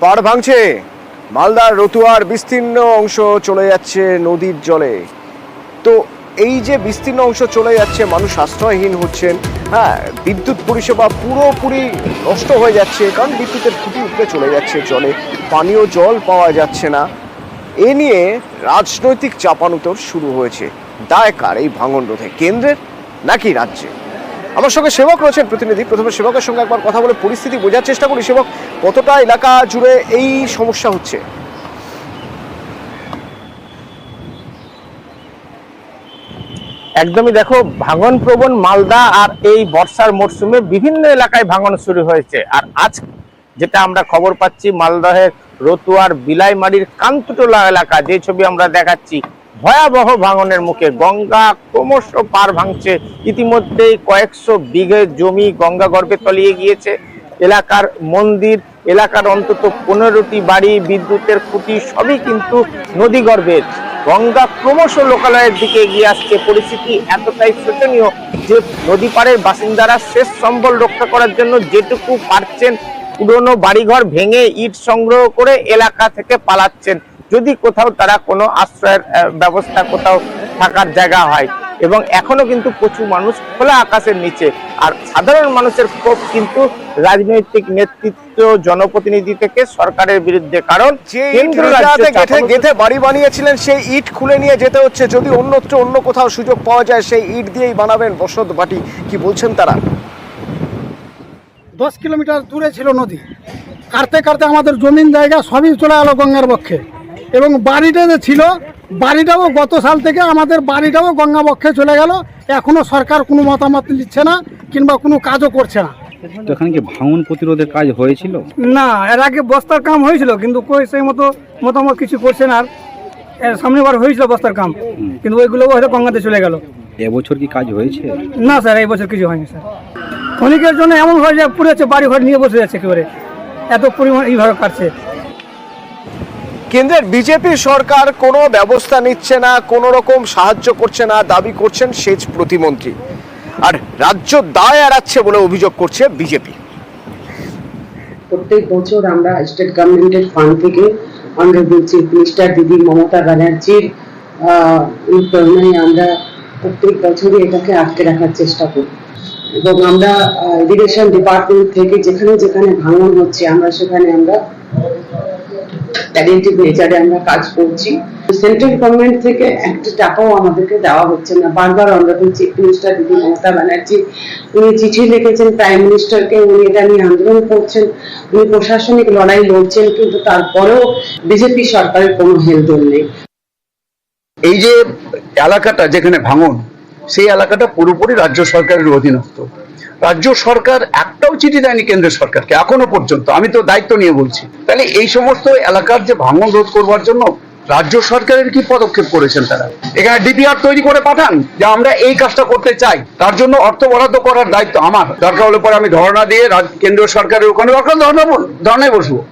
পাড় ভাঙছে, মালদার রতুয়ার বিস্তীর্ণ অংশ চলে যাচ্ছে নদীর জলে। তো এই যে বিস্তীর্ণ অংশ চলে যাচ্ছে, মানুষ আশ্রয়হীন হচ্ছেন। হ্যাঁ, বিদ্যুৎ পরিষেবা পুরোপুরি নষ্ট হয়ে যাচ্ছে, কারণ বিদ্যুতের খুঁটি উপরে চলে যাচ্ছে জলে, পানীয় জল পাওয়া যাচ্ছে না। এ নিয়ে রাজনৈতিক চাপানুতর শুরু হয়েছে। দায় কার এই ভাঙন রোধে, কেন্দ্রের নাকি রাজ্যে? আমার সঙ্গে সেবক রয়েছেন প্রতিনিধি। প্রথমে সেবকের সঙ্গে একবার কথা বলে পরিস্থিতি বোঝার চেষ্টা করি। সেবক, কতটা এলাকা জুড়ে এই সমস্যা হচ্ছে? একদমই, দেখো, ভাঙন প্রবণ মালদা আর এই বর্ষার মরশুমে বিভিন্ন এলাকায় ভাঙন শুরু হয়েছে। আর আজ যেটা আমরা খবর পাচ্ছি, মালদহের রতুয়ার বিলাইমারির কান্তুটোলা এলাকা, যে ছবি আমরা দেখাচ্ছি, ভয়াবহ ভাঙনের মুখে। গঙ্গা ক্রমশ পার ভাঙছে। ইতিমধ্যেই কয়েকশো বিঘে জমি গঙ্গা গর্ভে তলিয়ে গিয়েছে। এলাকার মন্দির, এলাকার অন্তত 15টি বাড়ি, বিদ্যুতের খুঁটি সবই কিন্তু নদী গর্ভের। গঙ্গা ক্রমশ লোকালয়ের দিকে এগিয়ে আসছে। পরিস্থিতি এতটাই শোচনীয় যে নদী পাড়ের বাসিন্দারা শেষ সম্বল রক্ষা করার জন্য যেটুকু পারছেন পুরনো বাড়িঘর ভেঙে ইট সংগ্রহ করে এলাকা থেকে পালাচ্ছেন, যদি কোথাও তারা কোনো আশ্রয়ের ব্যবস্থা, কোথাও থাকার জায়গা হয়। এবং এখনো কিন্তু প্রচুর মানুষ খোলা আকাশের নিচে। আর সাধারণ মানুষের ক্ষোভ কিন্তু রাজনৈতিক নেতৃত্ব, জনপ্রতিনিধি থেকে সরকারের বিরুদ্ধে। কারণ যে গেথে বাড়ি বানিয়েছিলেন, সেই ইট খুলে নিয়ে যেতে হচ্ছে। যদি অন্যত্র অন্য কোথাও সুযোগ পাওয়া যায়, সেই ইট দিয়েই বানাবেন বসত বাটি। কি বলছেন তারা? 10 কিলোমিটার দূরে ছিল নদী, কাটতে কাটতে আমাদের জমিন জায়গা সবই চলে গেল গঙ্গার বক্ষে। এবং বাড়িটা যে ছিল, বাড়িটাও গত সাল থেকে আমাদের বাড়িটাও গঙ্গা বক্ষে চলে গেল। এখনো সরকার কোনো মতামত নিচ্ছে না, কিংবা কোনো কাজও করছে না। তো এখানে কি ভাঙন প্রতিরোধের কাজ হয়েছিল? না, এর আগে বস্তার কাম হয়েছিল, কিন্তু কই সেই মতো মতামত কিছু করছে না। আর সামনেবার হয়েছিল বস্তার কাম, কিন্তু ওইগুলো হয়তো গঙ্গাতে চলে গেল। এবছর কি কাজ হয়েছে? না স্যার, এই বছর কিছু হয়নি স্যার। ক্ষণিকের জন্য এমন হয় যে পুড়েছে, বাড়ি ঘর নিয়ে বসে যাচ্ছে একেবারে, এত পরিমাণ এইভাবে কাটছে। কেন্দ্রের বিজেপি সরকার কোনো ব্যবস্থা নিচ্ছে না, কোনো রকম সাহায্য করছে না, দাবি করছেন সেচ প্রতিমন্ত্রী। আর রাজ্য দায় এড়াচ্ছে বলে অভিযোগ করছে বিজেপি। প্রত্যেক বছর আমরা স্টেট গভর্নমেন্টের ফান্ড থেকে অনারেবল চিফ মিনিস্টার দিদি মমতা ব্যানার্জির প্রেরণায় আমরা প্রত্যেক বছরই এটাকে আটকে রাখার চেষ্টা করি। এবং আমরা ইরিগেশন ডিপার্টমেন্ট থেকে যেখানে যেখানে ভাঙন হচ্ছে, আমরা সেখানে আমরা প্যারিয়েটিভ মেজারে আমরা কাজ করছি। সেন্ট্রাল গভর্নমেন্ট থেকে একটা টাকাও আমাদেরকে দেওয়া হচ্ছে না। বারবার অনারেবল চিফ মিনিস্টার দিদি মমতা ব্যানার্জি উনি চিঠি লিখেছেন প্রাইম মিনিস্টারকে, উনি এটা নিয়ে আন্দোলন করছেন, উনি প্রশাসনিক লড়াই লড়ছেন, কিন্তু তারপরেও বিজেপি সরকারের কোনো হেলদোল নেই। এই যে এলাকাটা যেখানে ভাঙন, সেই এলাকাটা পুরোপুরি রাজ্য সরকারের অধীনস্থ। রাজ্য সরকার একটাও চিঠি দেয়নি কেন্দ্র সরকারকে এখনো পর্যন্ত। আমি তো দায়িত্ব নিয়ে বলছি। তাহলে এই সমস্ত এলাকার যে ভাঙন রোধ করবার জন্য রাজ্য সরকারের কি পদক্ষেপ করেছেন তারা? এখানে ডিপিআর তৈরি করে পাঠান যে আমরা এই কাজটা করতে চাই, তার জন্য অর্থ বরাদ্দ করার দায়িত্ব আমার। দরকার হলে পরে আমি ধর্ণা দিয়ে কেন্দ্রীয় সরকারের ওখানে ধর্নায় বসবো।